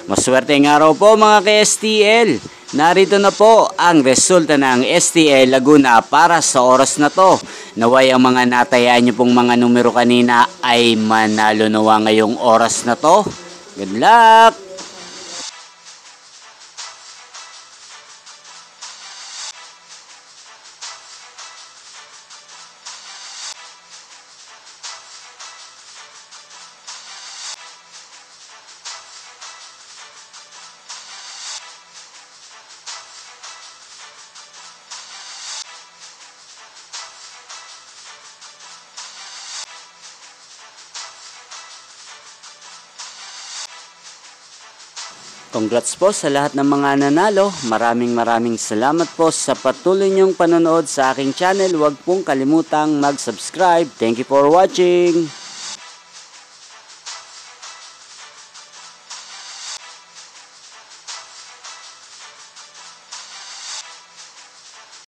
Maswerteng araw po mga ka-STL. Narito na po ang resulta ng STL Laguna para sa oras na to. Naway ang mga natayaan nyo pong mga numero kanina ay manalo nawa ngayong oras na to. Good luck! Congrats po sa lahat ng mga nanalo. Maraming salamat po sa patuloy niyong panonood sa aking channel. Huwag pong kalimutang mag-subscribe. Thank you for watching.